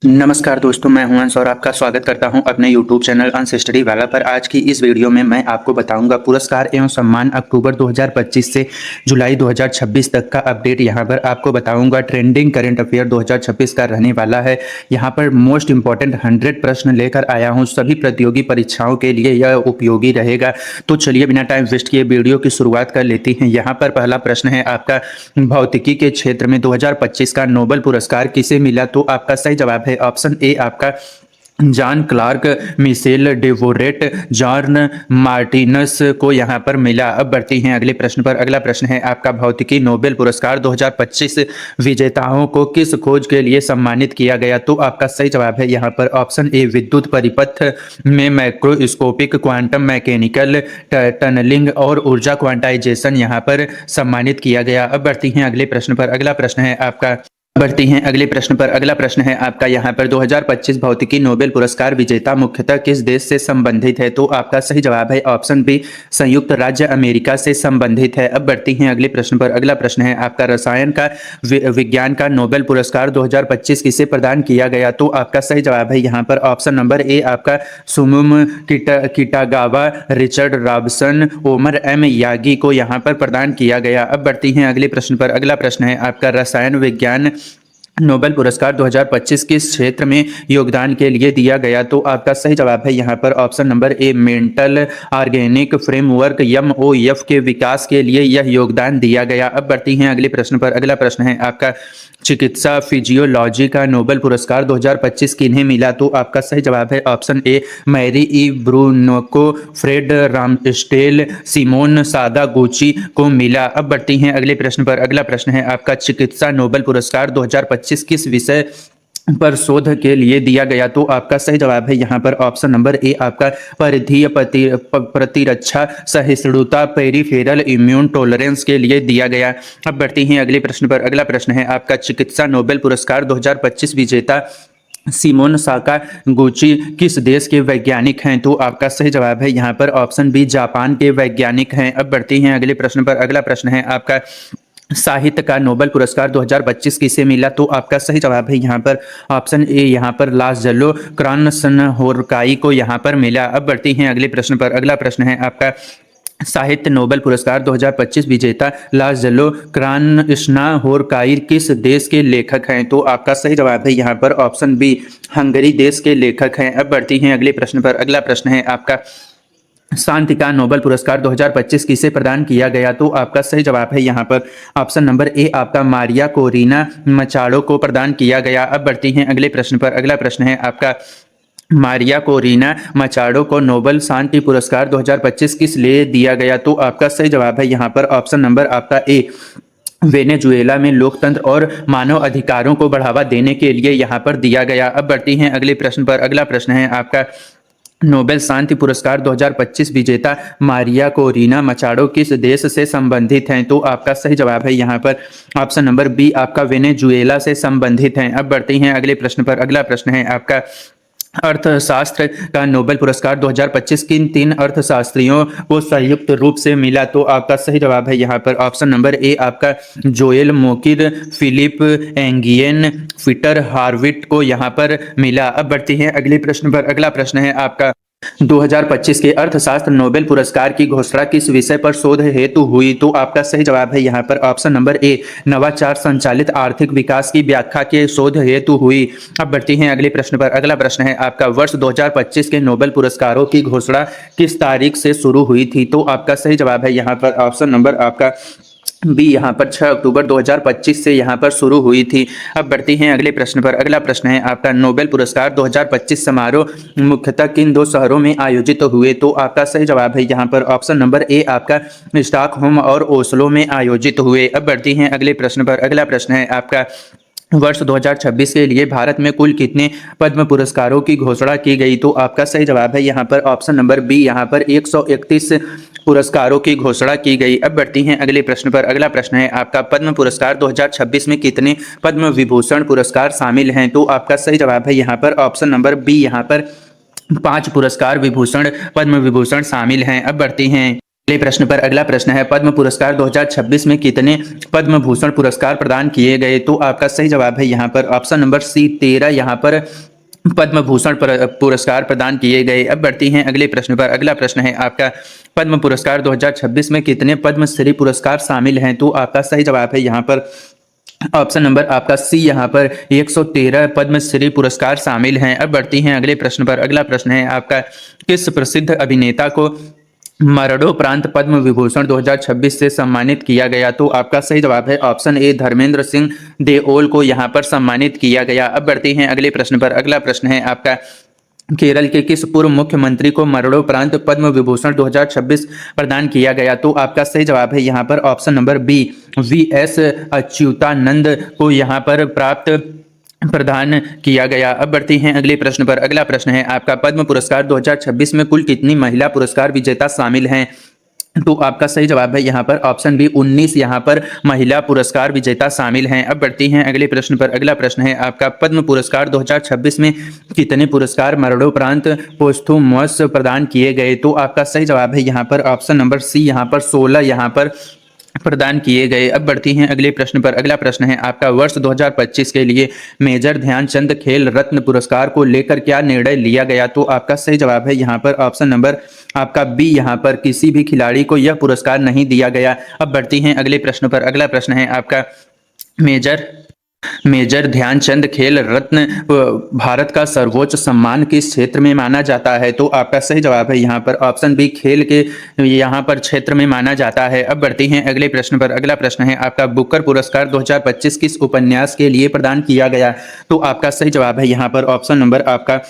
नमस्कार दोस्तों, मैं हूं अंश और आपका स्वागत करता हूं अपने YouTube चैनल अंश स्टडी वाला पर। आज की इस वीडियो में मैं आपको बताऊंगा पुरस्कार एवं सम्मान अक्टूबर 2025 से जुलाई 2026 तक का अपडेट। यहां पर आपको बताऊंगा ट्रेंडिंग करंट अफेयर 2026 का रहने वाला है। यहां पर मोस्ट इंपॉर्टेंट 100 प्रश्न लेकर आया हूं, सभी प्रतियोगी परीक्षाओं के लिए यह उपयोगी रहेगा। तो चलिए बिना टाइम वेस्ट किए वीडियो की शुरुआत कर लेते हैं। यहाँ पर पहला प्रश्न है आपका, भौतिकी के क्षेत्र में 2025 का नोबेल पुरस्कार किसे मिला? तो आपका सही जवाब है ऑप्शन ए आपका John Clarke, Michel Devoret, John Martinis को यहाँ पर मिला। अब बढ़ती हैं अगले प्रश्न पर। अगला प्रश्न है आपका, भौतिकी नोबेल पुरस्कार 2025 विजेताओं को किस खोज के लिए सम्मानित किया गया? तो आपका सही जवाब है यहाँ पर ऑप्शन ए विद्युत परिपथ में मैक्रोस्कोपिक क्वांटम मैकेनिकल टनलिंग और ऊर्जा क्वांटाइजेशन यहाँ पर सम्मानित किया गया। अब बढ़ती हैं अगले प्रश्न पर। अगला प्रश्न है आपका, बढ़ती हैं अगले प्रश्न पर। अगला प्रश्न है आपका यहाँ पर, 2025 भौतिकी नोबेल पुरस्कार विजेता मुख्यतः किस देश से संबंधित है? तो आपका सही जवाब है ऑप्शन बी संयुक्त राज्य अमेरिका से संबंधित है। अब बढ़ती हैं अगले प्रश्न पर। अगला प्रश्न है आपका, रसायन का विज्ञान का नोबेल पुरस्कार 2025 किसे प्रदान किया गया? तो आपका सही जवाब है यहाँ पर ऑप्शन नंबर ए आपका Susumu Kitagawa, Richard Robson, Omar M Yaghi को यहाँ पर प्रदान किया गया। अब बढ़ती हैं अगले प्रश्न पर। अगला प्रश्न है आपका, रसायन विज्ञान नोबेल पुरस्कार 2025 किस क्षेत्र में योगदान के लिए दिया गया? तो आपका सही जवाब है यहाँ पर ऑप्शन नंबर ए मेंटल ऑर्गेनिक फ्रेमवर्क MOF के विकास के लिए यह योगदान दिया गया। अब बढ़ती हैं अगले प्रश्न पर। अगला प्रश्न है आपका, चिकित्सा फिजियोलॉजी का नोबेल पुरस्कार 2025 किन्हें मिला? तो आपका सही जवाब है ऑप्शन ए मैरी ई ब्रूनोको, फ्रेड रामस्टेल, सिमोन सादागुची को मिला। अब बढ़ती हैं अगले प्रश्न पर। अगला प्रश्न है आपका, चिकित्सा नोबेल पुरस्कार 2025 किस विषय पर शोध के लिए दिया गया? तो आपका सही जवाब है यहाँ पर ऑप्शन नंबर ए आपका परिधीय प्रतिरक्षा सहिष्णुता पेरिफेरल इम्यून टॉलरेंस के लिए दिया गया। अब बढ़ती हैं अगले प्रश्न पर। अगला प्रश्न है आपका, चिकित्सा नोबेल पुरस्कार 2025 विजेता सिमोन साकागुची किस देश के वैज्ञानिक हैं? तो आपका सही जवाब है यहाँ पर ऑप्शन बी जापान के वैज्ञानिक हैं। अब बढ़ती हैं अगले प्रश्न पर। अगला प्रश्न है आपका, साहित्य का नोबेल पुरस्कार 2025 किसे मिला? तो आपका सही जवाब है यहाँ पर ऑप्शन ए यहाँ पर लाजलो क्रानसनहोरकाई को यहाँ पर मिला। अब बढ़ती हैं अगले प्रश्न पर। अगला प्रश्न है आपका, साहित्य नोबेल पुरस्कार 2025 विजेता लाजलो क्रानसनहोरकाई किस देश के लेखक हैं? तो आपका सही जवाब है यहाँ पर ऑप्शन बी हंगरी देश के लेखक हैं। अब बढ़ती हैं अगले प्रश्न पर। अगला प्रश्न है आपका, शांति का नोबेल पुरस्कार 2025 किसे प्रदान किया गया? तो आपका सही जवाब है यहाँ पर ऑप्शन नंबर ए आपका मारिया कोरिना मचाडो को प्रदान किया गया। अब बढ़ती हैं अगले प्रश्न पर। अगला प्रश्न है आपका, मारिया कोरिना मचाडो को नोबेल शांति पुरस्कार 2025 किस लिए दिया गया? तो आपका सही जवाब है यहाँ पर ऑप्शन नंबर आपका ए वेनेजुएला में लोकतंत्र और मानव अधिकारों को बढ़ावा देने के लिए यहाँ पर दिया गया। अब बढ़ती हैं अगले प्रश्न पर। अगला प्रश्न है आपका, नोबेल शांति पुरस्कार 2025 विजेता मारिया कोरिना मचाडो किस देश से संबंधित हैं? तो आपका सही जवाब है यहाँ पर ऑप्शन नंबर बी आपका वेनेजुएला से संबंधित हैं। अब बढ़ते हैं अगले प्रश्न पर। अगला प्रश्न है आपका, अर्थशास्त्र का नोबेल पुरस्कार 2025 किन 3 अर्थशास्त्रियों को संयुक्त रूप से मिला? तो आपका सही जवाब है यहाँ पर ऑप्शन नंबर ए आपका जोएल मोकिर, फिलिप एंगियन, पीटर हार्विट को यहाँ पर मिला। अब बढ़ती हैं अगले प्रश्न पर। अगला प्रश्न है आपका, 2025 के अर्थशास्त्र नोबेल पुरस्कार की घोषणा किस विषय पर शोध हेतु हुई? तो आपका सही जवाब है यहाँ पर ऑप्शन नंबर ए नवाचार संचालित आर्थिक विकास की व्याख्या के शोध हेतु हुई। अब बढ़ती हैं अगले प्रश्न पर। अगला प्रश्न है आपका, वर्ष 2025 के नोबेल पुरस्कारों की घोषणा किस तारीख से शुरू हुई थी? तो आपका सही जवाब है यहाँ पर ऑप्शन नंबर आपका बी यहाँ पर 6 अक्टूबर 2025 से यहाँ पर शुरू हुई थी। अब बढ़ती हैं अगले प्रश्न पर। अगला प्रश्न है आपका, नोबेल पुरस्कार 2025 समारोह मुख्यतः किन 2 शहरों में आयोजित हुए? तो आपका सही जवाब है यहाँ पर ऑप्शन नंबर ए आपका स्टॉकहोम और ओस्लो में आयोजित हुए। अब बढ़ती हैं अगले प्रश्न पर। अगला प्रश्न है आपका, वर्ष 2026 के लिए भारत में कुल कितने पद्म पुरस्कारों की घोषणा की गई? तो आपका सही जवाब है यहाँ पर ऑप्शन नंबर बी यहाँ पर 131 पुरस्कारों की घोषणा की गई। अब बढ़ती हैं अगले प्रश्न पर। अगला प्रश्न है आपका, पद्म पुरस्कार 2026 में कितने पद्म विभूषण पुरस्कार शामिल हैं? तो आपका सही जवाब है यहाँ पर ऑप्शन नंबर बी यहाँ पर 5 पुरस्कार पद्म विभूषण शामिल हैं। अब बढ़ती हैं अगले प्रश्न पर अगला प्रश्न है, पद्म पुरस्कार 2026 में कितने पद्म भूषण पुरस्कार प्रदान किए गए? तो आपका सही जवाब है यहाँ पर ऑप्शन नंबर सी 13 यहाँ पर पद्म भूषण पुरस्कार प्रदान किए गए। अब बढ़ती हैं अगले प्रश्न पर। अगला प्रश्न है आपका, पद्म पुरस्कार 2026 में कितने पद्मश्री पुरस्कार शामिल हैं? तो आपका सही जवाब है यहाँ पर ऑप्शन नंबर आपका सी यहाँ पर 113 पद्मश्री पुरस्कार शामिल हैं। अब बढ़ती हैं अगले प्रश्न पर। अगला प्रश्न है आपका, किस प्रसिद्ध अभिनेता को मरणोपरांत पद्म विभूषण 2026 से सम्मानित किया गया? तो आपका सही जवाब है ऑप्शन ए धर्मेंद्र सिंह देओल को यहाँ पर सम्मानित किया गया। अब बढ़ते हैं अगले प्रश्न पर। अगला प्रश्न है आपका, केरल के किस पूर्व मुख्यमंत्री को मरणोपरांत पद्म विभूषण 2026 प्रदान किया गया? तो आपका सही जवाब है यहाँ पर option number B V S. Achuthanandan को यहाँ पर प्राप्त प्रदान किया गया। अब बढ़ते हैं अगले प्रश्न पर। अगला प्रश्न है आपका, पद्म पुरस्कार 2026 में कुल कितनी महिला पुरस्कार विजेता शामिल हैं? तो आपका सही जवाब है यहाँ पर ऑप्शन बी 19 यहाँ पर महिला पुरस्कार विजेता शामिल हैं। अब बढ़ती हैं अगले प्रश्न पर। अगला प्रश्न है आपका, पद्म पुरस्कार 2026 में कितने पुरस्कार मरणोपरांत पोस्थुमस प्रदान किए गए? तो आपका सही जवाब है यहाँ पर ऑप्शन नंबर सी यहाँ पर 16 यहाँ पर प्रदान किए गए। अब बढ़ती हैं अगले प्रश्न पर। अगला प्रश्न है आपका, वर्ष 2025 के लिए मेजर ध्यानचंद खेल रत्न पुरस्कार को लेकर क्या निर्णय लिया गया? तो आपका सही जवाब है यहाँ पर ऑप्शन नंबर आपका बी यहाँ पर किसी भी खिलाड़ी को यह पुरस्कार नहीं दिया गया। अब बढ़ती हैं अगले प्रश्न पर। अगला प्रश्न है आपका, मेजर ध्यानचंद खेल रत्न भारत का सर्वोच्च सम्मान किस क्षेत्र में माना जाता है? तो आपका सही जवाब है यहाँ पर ऑप्शन बी खेल के यहाँ पर क्षेत्र में माना जाता है। अब बढ़ते हैं अगले प्रश्न पर। अगला प्रश्न है आपका, बुकर पुरस्कार 2025 किस उपन्यास के लिए प्रदान किया गया? तो आपका सही जवाब है यहाँ पर ऑप्शन नंबर आपका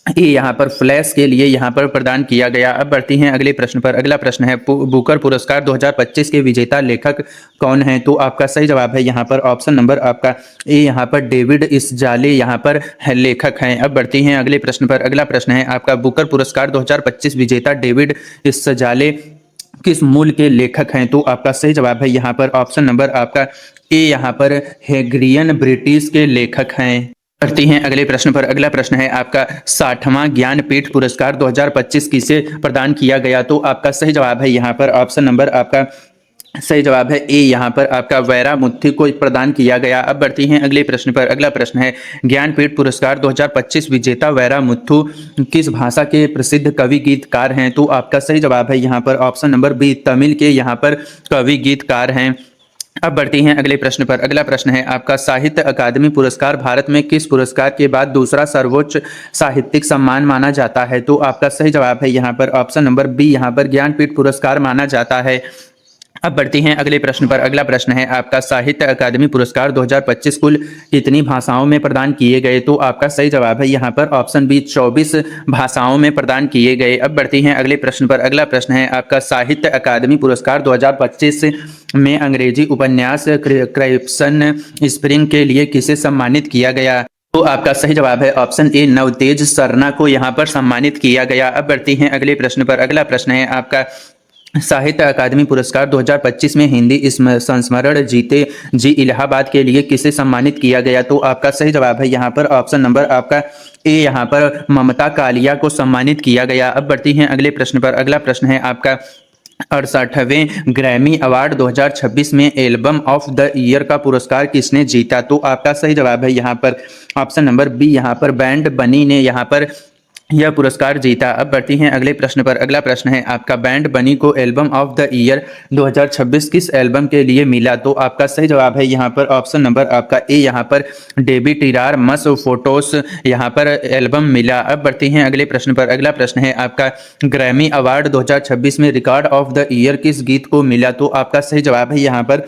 ये यहाँ पर फ्लैश के लिए यहाँ पर प्रदान किया गया। अब बढ़ती हैं अगले प्रश्न पर। अगला प्रश्न है, बुकर पुरस्कार 2025 के विजेता लेखक कौन हैं? तो आपका सही जवाब है यहाँ पर ऑप्शन नंबर आपका ए यहाँ पर डेविड इसजाले यहाँ पर लेखक हैं। अब बढ़ती हैं अगले प्रश्न पर। अगला प्रश्न है आपका, बुकर पुरस्कार 2025 विजेता डेविड इसजाले किस मूल के लेखक हैं? तो आपका सही जवाब है यहाँ पर ऑप्शन नंबर आपका ए यहाँ पर हेग्रियन ब्रिटिश के लेखक हैं। करती हैं अगले प्रश्न पर। अगला प्रश्न है आपका, 60वां ज्ञानपीठ पुरस्कार 2025 किसे प्रदान किया गया? तो आपका सही जवाब है यहाँ पर ऑप्शन नंबर आपका सही जवाब है ए यहाँ पर आपका वैरामुथु को प्रदान किया गया। अब बढ़ती हैं अगले प्रश्न पर। अगला प्रश्न है, ज्ञानपीठ पुरस्कार 2025 विजेता वैरामुथु किस भाषा के प्रसिद्ध कवि गीतकार हैं? तो आपका सही जवाब है यहाँ पर ऑप्शन नंबर बी तमिल के यहाँ पर कवि गीतकार हैं। अब बढ़ती हैं अगले प्रश्न पर। अगला प्रश्न है आपका, साहित्य अकादमी पुरस्कार भारत में किस पुरस्कार के बाद दूसरा सर्वोच्च साहित्यिक सम्मान माना जाता है? तो आपका सही जवाब है यहाँ पर ऑप्शन नंबर बी यहाँ पर ज्ञानपीठ पुरस्कार माना जाता है। अब बढ़ती हैं अगले प्रश्न पर। अगला प्रश्न है आपका, साहित्य अकादमी पुरस्कार 2025 कुल कितनी भाषाओं में प्रदान किए गए? तो आपका सही जवाब है यहाँ पर ऑप्शन बी 24 भाषाओं में प्रदान किए गए। अब बढ़ती हैं अगले प्रश्न पर। अगला प्रश्न है आपका, साहित्य अकादमी पुरस्कार 2025 में अंग्रेजी उपन्यास क्रिप्सन स्प्रिंग के लिए किसे सम्मानित किया गया? तो आपका सही जवाब है ऑप्शन ए नवतेज सरना को यहाँ पर सम्मानित किया गया। अब बढ़ती हैं अगले प्रश्न पर। अगला प्रश्न है आपका, साहित्य अकादमी पुरस्कार 2025 में हिंदी संस्मरण जीते जी इलाहाबाद के लिए किसे सम्मानित किया गया? तो आपका सही जवाब है यहाँ पर ऑप्शन नंबर आपका ए यहाँ पर ममता कालिया को सम्मानित किया गया। अब बढ़ती हैं अगले प्रश्न पर। अगला प्रश्न है आपका, 68वें ग्रैमी अवार्ड 2026 में एल्बम ऑफ द ईयर का पुरस्कार किसने जीता? तो आपका सही जवाब है यहाँ पर ऑप्शन नंबर बी यहाँ पर बैंड बनी ने यहाँ पर यह पुरस्कार जीता। अब बढ़ती हैं अगले प्रश्न पर। अगला प्रश्न है आपका, बैंड बनी को एल्बम ऑफ द ईयर 2026 किस एल्बम के लिए मिला? तो आपका सही जवाब है यहाँ पर ऑप्शन नंबर आपका ए यहाँ पर डेबी टिरार मस फोटोस यहाँ पर एल्बम मिला। अब बढ़ती हैं अगले प्रश्न पर। अगला प्रश्न है आपका, ग्रैमी अवार्ड 2026 में रिकॉर्ड ऑफ द ईयर किस गीत को मिला? तो आपका सही जवाब है यहाँ पर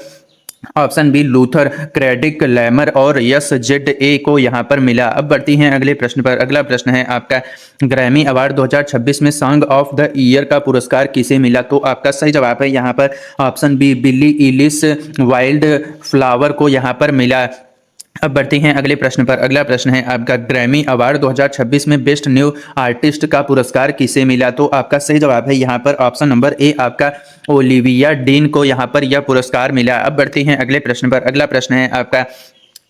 ऑप्शन बी लूथर क्रेडिक लैमर और यस जेड ए को यहाँ पर मिला। अब बढ़ती हैं अगले प्रश्न पर। अगला प्रश्न है आपका, ग्रैमी अवार्ड 2026 में सॉन्ग ऑफ द ईयर का पुरस्कार किसे मिला? तो आपका सही जवाब है यहाँ पर ऑप्शन बी बिली इलिश वाइल्ड फ्लावर को यहाँ पर मिला। अब बढ़ते हैं अगले प्रश्न पर। अगला प्रश्न है आपका, ग्रैमी अवार्ड 2026 में बेस्ट न्यू आर्टिस्ट का पुरस्कार किसे मिला? तो आपका सही जवाब है यहाँ पर ऑप्शन नंबर ए आपका ओलिविया डीन को यहाँ पर यह पुरस्कार मिला। अब बढ़ते हैं अगले प्रश्न पर। अगला प्रश्न है आपका,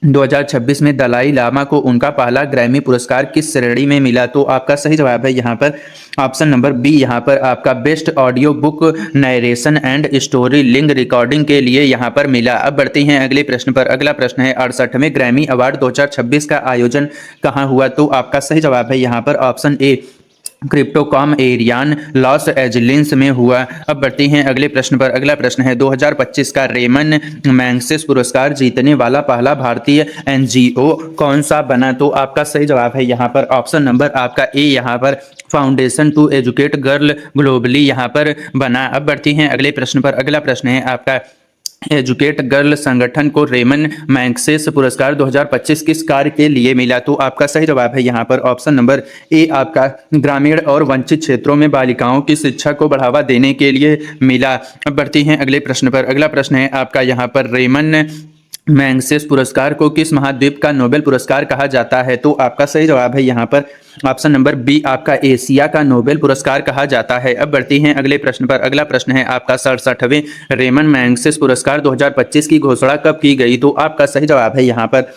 2026 में दलाई लामा को उनका पहला ग्रैमी पुरस्कार किस श्रेणी में मिला? तो आपका सही जवाब है यहाँ पर ऑप्शन नंबर बी, यहाँ पर आपका best audio book narration and story लिंग रिकॉर्डिंग के लिए यहाँ पर मिला। अब बढ़ते हैं अगले प्रश्न पर। अगला प्रश्न है 68वें ग्रैमी अवार्ड 2026 का आयोजन कहाँ हुआ? तो आपका सही जवाब है यहाँ पर ऑप्शन ए, क्रिप्टोकॉम एरियान लॉस एंजलिस में हुआ। अब बढ़ते हैं अगले प्रश्न पर। अगला प्रश्न है 2025 का रेमन मैग्सेस पुरस्कार जीतने वाला पहला भारतीय एनजीओ कौन सा बना? तो आपका सही जवाब है यहाँ पर ऑप्शन नंबर आपका ए, यहाँ पर foundation to educate girl globally यहाँ पर बना। अब बढ़ती हैं अगले प्रश्न पर। अगला प्रश्न है आपका एजुकेट गर्ल संगठन को रेमन मैग्सेस पुरस्कार 2025 किस कार्य के लिए मिला? तो आपका सही जवाब है यहाँ पर ऑप्शन नंबर ए, आपका ग्रामीण और वंचित क्षेत्रों में बालिकाओं की शिक्षा को बढ़ावा देने के लिए मिला। अब बढ़ती हैं अगले प्रश्न पर। अगला प्रश्न है आपका यहाँ पर रेमन मैग्सेस पुरस्कार को किस महाद्वीप का नोबेल पुरस्कार कहा जाता है? तो आपका सही जवाब है यहाँ पर ऑप्शन नंबर बी, आपका एशिया का नोबेल पुरस्कार कहा जाता है। अब बढ़ती हैं अगले प्रश्न पर। अगला प्रश्न है आपका 67वें रेमन मैग्सेस पुरस्कार 2025 की घोषणा कब की गई? तो आपका सही जवाब है यहाँ पर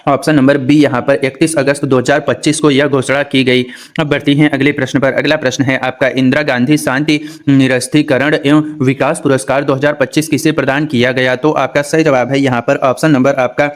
ऑप्शन नंबर बी, यहाँ पर 31 अगस्त 2025 को यह घोषणा की गई। अब बढ़ती हैं अगले प्रश्न पर। अगला प्रश्न है आपका इंदिरा गांधी शांति निरस्तीकरण एवं विकास पुरस्कार 2025 किसे प्रदान किया गया? तो आपका सही जवाब है यहाँ पर ऑप्शन नंबर आपका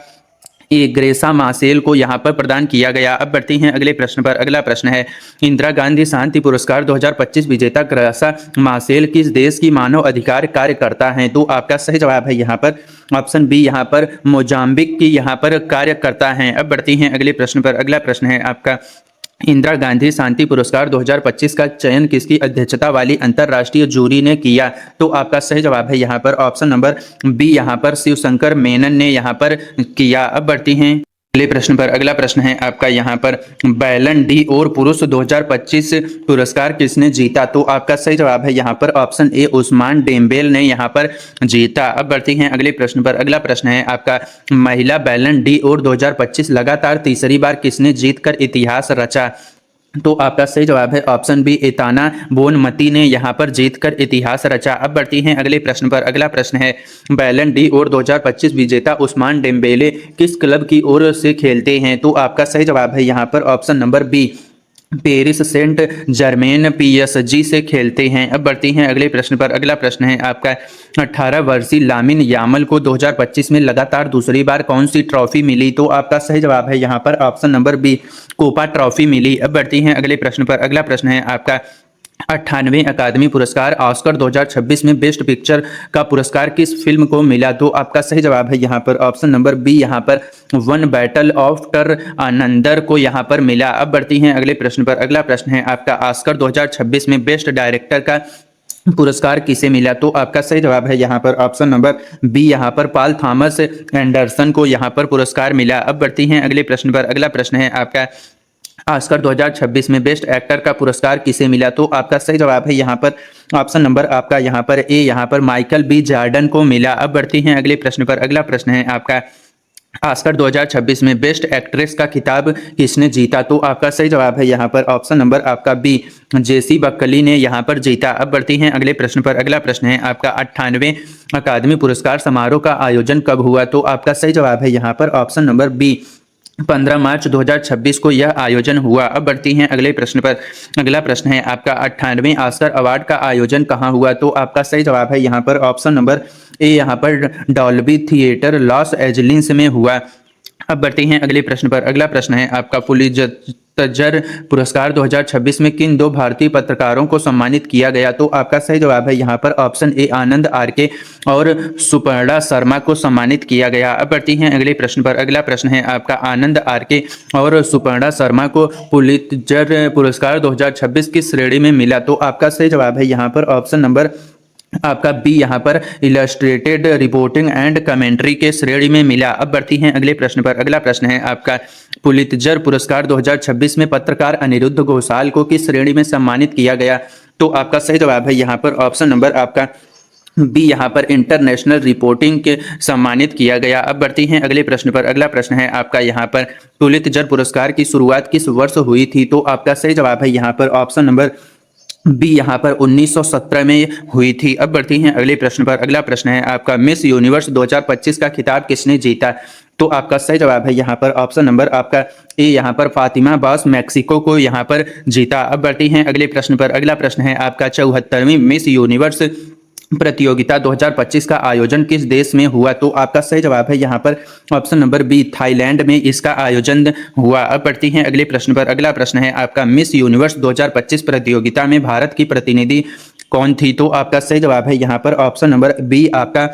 ए, ग्रेसा मासेल को यहाँ पर प्रदान किया गया। अब बढ़ती हैं अगले प्रश्न पर। अगला प्रश्न है इंदिरा गांधी शांति पुरस्कार 2025 विजेता ग्रेसा मासेल किस देश की मानव अधिकार कार्यकर्ता हैं? तो आपका सही जवाब है यहाँ पर ऑप्शन बी, यहाँ पर मोजाम्बिक की यहाँ पर कार्यकर्ता हैं। अब बढ़ती हैं अगले प्रश्न पर। अगला प्रश्न है आपका इंदिरा गांधी शांति पुरस्कार 2025 का चयन किसकी अध्यक्षता वाली अंतर्राष्ट्रीय जूरी ने किया? तो आपका सही जवाब है यहाँ पर ऑप्शन नंबर बी, यहाँ पर शिवशंकर मेनन ने यहाँ पर किया। अब बढ़ती हैं अगले प्रश्न पर। अगला प्रश्न है आपका यहाँ पर बैलन डी और पुरुष 2025 पुरस्कार किसने जीता? तो आपका सही जवाब है यहाँ पर ऑप्शन ए, उस्मान डेम्बेल ने यहाँ पर जीता। अब बढ़ती हैं अगले प्रश्न पर। अगला प्रश्न है आपका महिला बैलन डी और 2025 लगातार तीसरी बार किसने जीतकर इतिहास रचा? तो आपका सही जवाब है ऑप्शन बी, एताना बोनमती ने यहाँ पर जीतकर इतिहास रचा। अब बढ़ती हैं अगले प्रश्न पर। अगला प्रश्न है बैलन डी और 2025 विजेता उस्मान डेम्बेले किस क्लब की ओर से खेलते हैं? तो आपका सही जवाब है यहाँ पर option number B, Paris Saint Germain PSG से खेलते हैं। अब बढ़ती हैं अगले प्रश्न पर। अगला प्रश्न है आपका 18 वर्षीय लामिन यामल को 2025 में लगातार दूसरी बार कौन सी ट्रॉफी मिली? तो आपका सही जवाब है यहाँ पर option number B, Kopa trophy मिली। अब बढ़ती हैं अगले प्रश्न पर। अगला प्रश्न है आपका 98वें अकादमी पुरस्कार ऑस्कर 2026 में बेस्ट पिक्चर का पुरस्कार किस फिल्म को मिला? तो आपका सही जवाब है यहाँ पर ऑप्शन नंबर बी, यहाँ पर वन बैटल आफ्टर अनंदर को यहाँ पर मिला। अब बढ़ती हैं अगले प्रश्न पर। अगला प्रश्न है आपका ऑस्कर 2026 में बेस्ट डायरेक्टर का पुरस्कार किसे मिला? तो आपका सही जवाब है यहाँ पर ऑप्शन नंबर बी, यहाँ पर पॉल थॉमस एंडरसन को यहाँ पर पुरस्कार मिला। अब बढ़ती हैं अगले प्रश्न पर। अगला प्रश्न है आपका ऑस्कर 2026 में बेस्ट एक्टर का पुरस्कार किसे मिला? तो आपका सही जवाब है यहाँ पर ऑप्शन नंबर आपका यहाँ पर ए, यहाँ पर माइकल बी जॉर्डन को मिला। अब बढ़ती हैं अगले प्रश्न पर। अगला प्रश्न है आपका ऑस्कर 2026 में बेस्ट एक्ट्रेस का खिताब किसने जीता? तो आपका सही जवाब है यहाँ पर ऑप्शन नंबर आपका बी, जेसी बक्कली ने यहाँ पर जीता। अब बढ़ती हैं अगले प्रश्न पर। अगला प्रश्न है आपका 98वें अकादमी पुरस्कार समारोह का आयोजन कब हुआ? तो आपका सही जवाब है यहाँ पर ऑप्शन नंबर बी, 15 मार्च 2026 को यह आयोजन हुआ। अब बढ़ती हैं अगले प्रश्न पर। अगला प्रश्न है आपका 98वें ऑस्कर अवार्ड का आयोजन कहाँ हुआ? तो आपका सही जवाब है यहाँ पर ऑप्शन नंबर ए, यहाँ पर डॉल्बी थिएटर लॉस एंजलिस में हुआ। अब बढ़ते हैं अगले प्रश्न पर। अगला प्रश्न है आपका पुलित्जर पुरस्कार 2026 में किन दो भारतीय पत्रकारों को सम्मानित किया गया? तो आपका सही जवाब है यहाँ पर ऑप्शन ए, आनंद आरके और सुपर्णा शर्मा को सम्मानित किया गया। अब बढ़ती हैं अगले प्रश्न पर। अगला प्रश्न है आपका आनंद आरके और सुपर्णा शर्मा को पुलित्जर पुरस्कार 2026 किस श्रेणी में मिला? तो आपका सही जवाब है यहाँ पर ऑप्शन नंबर आपका बी, यहाँ पर इलस्ट्रेटेड रिपोर्टिंग एंड कमेंट्री के श्रेणी में मिला। अब बढ़ती हैं अगले प्रश्न पर। अगला प्रश्न है आपका पुलित्जर पुरस्कार 2026 में पत्रकार अनिरुद्ध घोषाल को किस श्रेणी में सम्मानित किया गया? तो आपका सही जवाब है यहाँ पर ऑप्शन नंबर आपका बी, यहाँ पर इंटरनेशनल रिपोर्टिंग के सम्मानित किया गया। अब बढ़ती हैं अगले प्रश्न पर। अगला प्रश्न है आपका यहाँ पर पुलित्जर पुरस्कार की शुरुआत किस वर्ष हुई थी? तो आपका सही जवाब है यहाँ पर ऑप्शन नंबर बी यहाँ पर 1917 में हुई थी। अब बढ़ती हैं अगले प्रश्न पर। अगला प्रश्न है आपका, मिस यूनिवर्स 2025 का खिताब किसने जीता? तो आपका सही जवाब है यहाँ पर ऑप्शन नंबर आपका ए, यहाँ पर फातिमा बास मैक्सिको को यहाँ पर जीता। अब बढ़ती हैं अगले प्रश्न पर। अगला प्रश्न है आपका, 74वीं मिस यूनिवर्स प्रतियोगिता 2025 का आयोजन किस देश में हुआ? तो आपका सही जवाब है यहाँ पर ऑप्शन नंबर बी, थाईलैंड में इसका आयोजन हुआ। अब बढ़ती हैं अगले प्रश्न पर। अगला प्रश्न है आपका, मिस यूनिवर्स 2025 प्रतियोगिता में भारत की प्रतिनिधि कौन थी? तो आपका सही जवाब है यहाँ पर ऑप्शन नंबर बी, आपका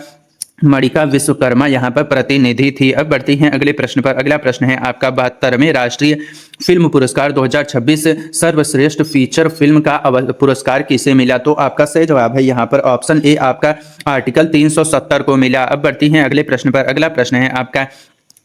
मणिका विश्वकर्मा यहाँ पर प्रतिनिधि थी। अब बढ़ती हैं अगले प्रश्न पर। अगला प्रश्न है आपका, 72वें राष्ट्रीय फिल्म पुरस्कार 2026 सर्वश्रेष्ठ फीचर फिल्म का पुरस्कार किसे मिला? तो आपका सही जवाब है यहाँ पर ऑप्शन ए, आपका आर्टिकल 370 को मिला। अब बढ़ती हैं अगले प्रश्न पर। अगला प्रश्न है आपका,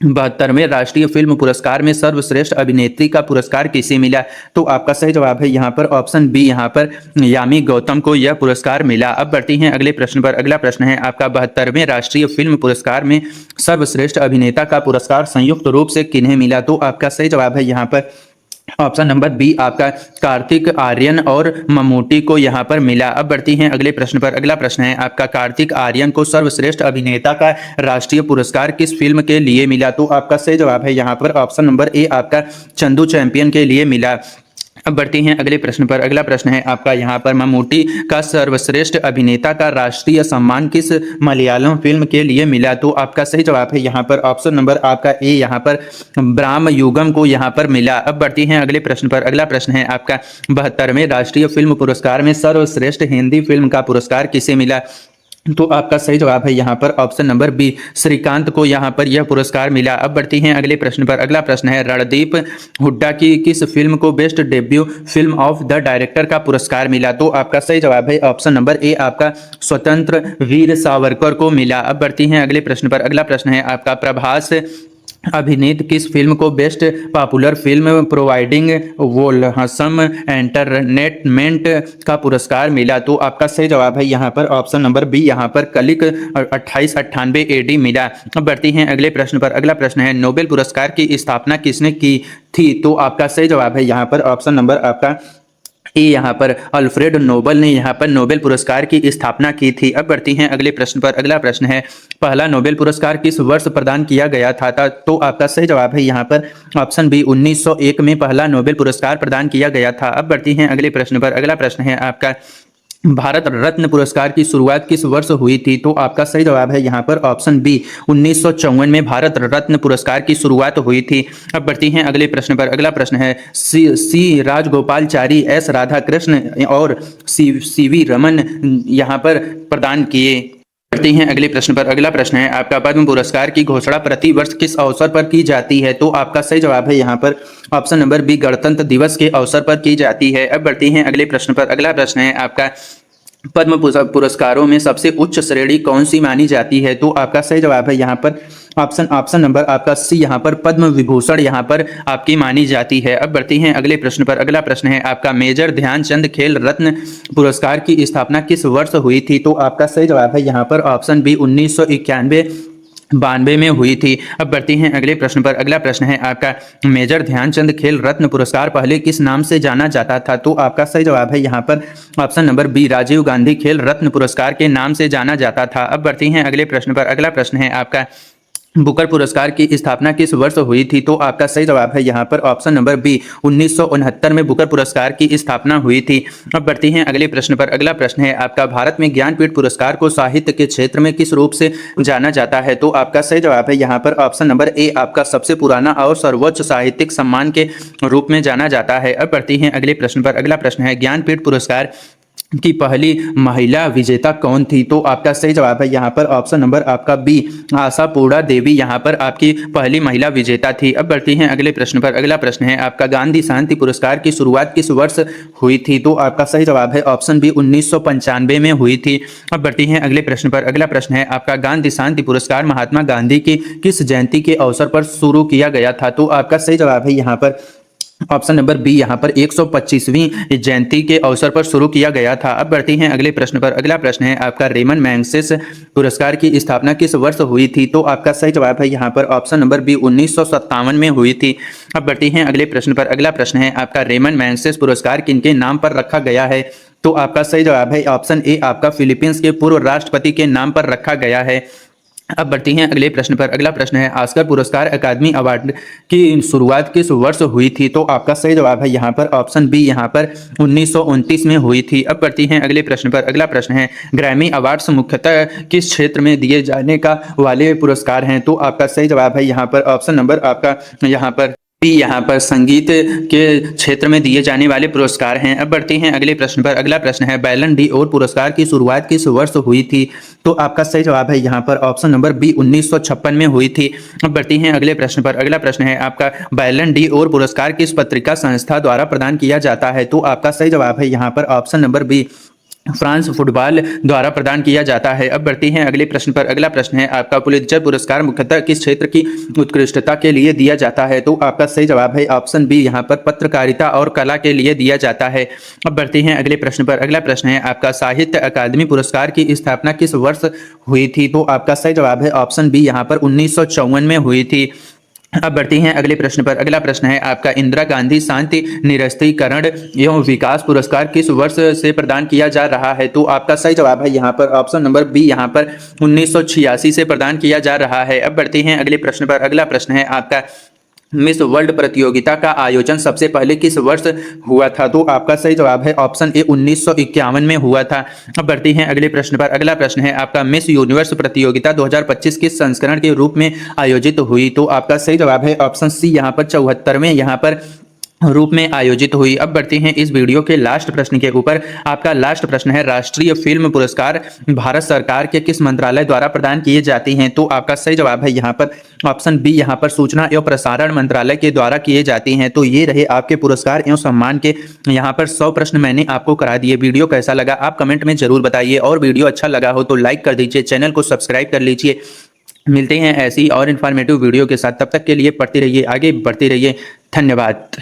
72वें राष्ट्रीय फिल्म पुरस्कार में सर्वश्रेष्ठ अभिनेत्री का पुरस्कार किसे मिला? तो आपका सही जवाब है यहाँ पर ऑप्शन बी, यहाँ पर यामी गौतम को यह पुरस्कार मिला। अब बढ़ती हैं अगले प्रश्न पर। अगला प्रश्न है आपका, 72वें राष्ट्रीय फिल्म पुरस्कार में सर्वश्रेष्ठ अभिनेता का पुरस्कार संयुक्त रूप से किन्हें मिला? तो आपका सही जवाब है यहाँ पर ऑप्शन नंबर बी, आपका कार्तिक आर्यन और ममूटी को यहाँ पर मिला। अब बढ़ती हैं अगले प्रश्न पर। अगला प्रश्न है आपका, कार्तिक आर्यन को सर्वश्रेष्ठ अभिनेता का राष्ट्रीय पुरस्कार किस फिल्म के लिए मिला? तो आपका सही जवाब है यहाँ पर ऑप्शन नंबर ए, आपका चंदू चैंपियन के लिए मिला। अब बढ़ती हैं अगले प्रश्न पर। अगला प्रश्न है आपका यहाँ पर, ममूटी का सर्वश्रेष्ठ अभिनेता का राष्ट्रीय सम्मान किस मलयालम फिल्म के लिए मिला? तो आपका सही जवाब है यहाँ पर ऑप्शन नंबर आपका ए, यहाँ पर ब्राह्म युगम को यहाँ पर मिला। अब बढ़ती हैं अगले प्रश्न पर। अगला प्रश्न है आपका, 72वें राष्ट्रीय फिल्म पुरस्कार में सर्वश्रेष्ठ हिंदी फिल्म का पुरस्कार किसे मिला? तो आपका सही जवाब है यहाँ पर ऑप्शन नंबर बी, श्रीकांत को यहाँ पर यह पुरस्कार मिला। अब बढ़ती हैं अगले प्रश्न पर। अगला प्रश्न है, रणदीप हुड्डा की किस फिल्म को best debut film of the director का पुरस्कार मिला? तो आपका सही जवाब है ऑप्शन नंबर ए, आपका स्वतंत्र वीर सावरकर को मिला। अब बढ़ती हैं अगले प्रश्न पर। अगला प्रश्न है आपका, प्रभास अभिनीत किस फिल्म को best popular film providing wholesome entertainment का पुरस्कार मिला? तो आपका सही जवाब है यहाँ पर ऑप्शन नंबर बी, यहाँ पर कलिक 2898 AD मिला। अब बढ़ती हैं अगले प्रश्न पर। अगला प्रश्न है, नोबेल पुरस्कार की स्थापना किसने की थी? तो आपका सही जवाब है यहाँ पर ऑप्शन नंबर आपका ए, यहाँ पर अल्फ्रेड नोबल ने यहाँ पर नोबेल पुरस्कार की स्थापना की थी। अब बढ़ती हैं अगले प्रश्न पर। अगला प्रश्न है, पहला नोबेल पुरस्कार किस वर्ष प्रदान किया गया था? तो आपका सही जवाब है यहाँ पर ऑप्शन बी, 1901 में पहला नोबेल पुरस्कार प्रदान किया गया था। अब बढ़ती हैं अगले प्रश्न पर। अगला प्रश्न है आपका, भारत रत्न पुरस्कार की शुरुआत किस वर्ष हुई थी? तो आपका सही जवाब है यहाँ पर ऑप्शन बी, 1954 में भारत रत्न पुरस्कार की शुरुआत हुई थी। अब बढ़ती हैं अगले प्रश्न पर। अगला प्रश्न है, सी राजगोपालचारी, एस राधाकृष्ण और सीवी रमन यहाँ पर प्रदान किए। बढ़ती हैं अगले प्रश्न पर। अगला प्रश्न है आपका, पद्म पुरस्कार की घोषणा प्रति वर्ष किस अवसर पर की जाती है? तो आपका सही जवाब है यहाँ पर ऑप्शन नंबर बी, गणतंत्र दिवस के अवसर पर की जाती है। अब बढ़ती हैं अगले प्रश्न पर। अगला प्रश्न है आपका, पद्म पुरस्कारों में सबसे उच्च श्रेणी कौन सी मानी जाती है? तो आपका सही जवाब है यहाँ पर ऑप्शन नंबर आपका सी, यहाँ पर पद्म विभूषण यहाँ पर आपकी मानी जाती है। अब बढ़ती हैं अगले प्रश्न पर। अगला प्रश्न है आपका, मेजर ध्यानचंद खेल रत्न पुरस्कार की स्थापना किस वर्ष हुई थी? तो आपका सही जवाब है यहाँ पर ऑप्शन बी, 1991-92 में हुई थी। अब बढ़ती हैं अगले प्रश्न पर। अगला प्रश्न है आपका, मेजर ध्यानचंद खेल रत्न पुरस्कार पहले किस नाम से जाना जाता था? तो आपका सही जवाब है यहाँ पर option number B, Rajiv Gandhi Khel Ratna पुरस्कार के नाम से जाना जाता था। अब बढ़ती हैं अगले प्रश्न पर। अगला प्रश्न है आपका, बुकर पुरस्कार की स्थापना किस वर्ष हुई थी? तो आपका सही जवाब है यहाँ पर ऑप्शन नंबर बी, 1969 में बुकर पुरस्कार की स्थापना हुई थी। अब बढ़ती हैं अगले प्रश्न पर। अगला प्रश्न है आपका, भारत में ज्ञानपीठ पुरस्कार को साहित्य के क्षेत्र में किस रूप से जाना जाता है? तो आपका सही जवाब है यहाँ पर ऑप्शन नंबर ए, आपका सबसे पुराना और सर्वोच्च साहित्यिक सम्मान के रूप में जाना जाता है। अब बढ़ती हैं अगले प्रश्न पर। अगला प्रश्न है, ज्ञानपीठ पुरस्कार की पहली महिला विजेता कौन थी? तो आपका सही जवाब है यहाँ पर ऑप्शन नंबर आपका बी, आशापूर्णा देवी यहाँ पर आपकी पहली महिला विजेता थी। अब बढ़ती हैं अगले प्रश्न पर। अगला प्रश्न है आपका, गांधी शांति पुरस्कार की शुरुआत किस वर्ष हुई थी? तो आपका सही जवाब है ऑप्शन बी, 1995 में हुई थी। अब बढ़ती हैं अगले प्रश्न पर। अगला प्रश्न है आपका, गांधी शांति पुरस्कार महात्मा गांधी की किस जयंती के अवसर पर शुरू किया गया था? तो आपका सही जवाब है यहाँ पर ऑप्शन नंबर बी यहाँ पर 125वीं जयंती के अवसर पर शुरू किया गया था। अब बढ़ते हैं अगले प्रश्न पर। अगला प्रश्न है आपका रेमन मैग्सेसे पुरस्कार की स्थापना किस वर्ष हुई थी? तो आपका सही जवाब है यहाँ पर ऑप्शन नंबर बी 1957 में हुई थी। अब बढ़ते हैं अगले प्रश्न पर। अगला प्रश्न है आपका रेमन मैग्सेसे पुरस्कार किनके नाम पर रखा गया है? तो आपका सही जवाब है ऑप्शन ए आपका फिलीपींस के पूर्व राष्ट्रपति के नाम पर रखा गया है। अब बढ़ती हैं अगले प्रश्न पर। अगला प्रश्न है ऑस्कर पुरस्कार अकादमी अवार्ड की शुरुआत किस वर्ष हुई थी? तो आपका सही जवाब है यहाँ पर ऑप्शन बी यहाँ पर 1929 में हुई थी। अब बढ़ती हैं अगले प्रश्न पर। अगला प्रश्न है ग्रैमी अवार्ड्स मुख्यतः किस क्षेत्र में दिए जाने का वाले पुरस्कार हैं? तो आपका सही जवाब है यहाँ पर ऑप्शन नंबर आपका यहाँ पर बी यहाँ पर संगीत के क्षेत्र में दिए जाने वाले पुरस्कार हैं। अब बढ़ते हैं अगले प्रश्न पर। अगला प्रश्न है बैलन डी और पुरस्कार की शुरुआत किस वर्ष हुई थी? तो आपका सही जवाब है यहाँ पर ऑप्शन नंबर बी 1956 में हुई थी। अब बढ़ते हैं अगले प्रश्न पर। अगला प्रश्न है आपका बैलन डी और पुरस्कार किस पत्रिका संस्था द्वारा प्रदान किया जाता है? तो आपका सही जवाब है यहाँ पर option number B France football द्वारा प्रदान किया जाता है। अब बढ़ते हैं अगले प्रश्न पर। अगला प्रश्न है आपका पुलित्जर पुरस्कार मुख्यतः किस क्षेत्र की उत्कृष्टता के लिए दिया जाता है? तो आपका सही जवाब है ऑप्शन बी यहाँ पर पत्रकारिता और कला के लिए दिया जाता है। अब बढ़ते हैं अगले प्रश्न पर। अगला प्रश्न है आपका साहित्य अकादमी पुरस्कार की स्थापना किस वर्ष हुई थी? तो आपका सही जवाब है ऑप्शन बी यहाँ पर 1954 में हुई थी। अब बढ़ते हैं अगले प्रश्न पर। अगला प्रश्न है आपका इंदिरा गांधी शांति निरस्त्रीकरण एवं विकास पुरस्कार किस वर्ष से प्रदान किया जा रहा है? तो आपका सही जवाब है यहाँ पर ऑप्शन नंबर बी यहाँ पर 1986 से प्रदान किया जा रहा है। अब बढ़ते हैं अगले प्रश्न पर। अगला प्रश्न है आपका मिस वर्ल्ड प्रतियोगिता का आयोजन सबसे पहले किस वर्ष हुआ था? तो आपका सही जवाब है ऑप्शन ए 1951 में हुआ था। अब बढ़ते हैं अगले प्रश्न पर। अगला प्रश्न है आपका मिस यूनिवर्स प्रतियोगिता 2025 किस संस्करण के रूप में आयोजित हुई? तो आपका सही जवाब है ऑप्शन सी यहाँ पर 74वें यहाँ पर रूप में आयोजित हुई। अब बढ़ते हैं इस वीडियो के लास्ट प्रश्न के ऊपर। आपका लास्ट प्रश्न है राष्ट्रीय फिल्म पुरस्कार भारत सरकार के किस मंत्रालय द्वारा प्रदान किए जाते हैं? तो आपका सही जवाब है यहाँ पर ऑप्शन बी यहाँ पर सूचना एवं प्रसारण मंत्रालय के द्वारा किए जाते हैं। तो ये रहे आपके पुरस्कार एवं सम्मान के यहाँ पर 100 प्रश्न मैंने आपको करा दिए। वीडियो कैसा लगा आप कमेंट में जरूर बताइए और वीडियो अच्छा लगा हो तो लाइक कर दीजिए, चैनल को सब्सक्राइब कर लीजिए। मिलते हैं ऐसी और इन्फॉर्मेटिव वीडियो के साथ, तब तक के लिए पढ़ते रहिए, आगे बढ़ते रहिए। धन्यवाद।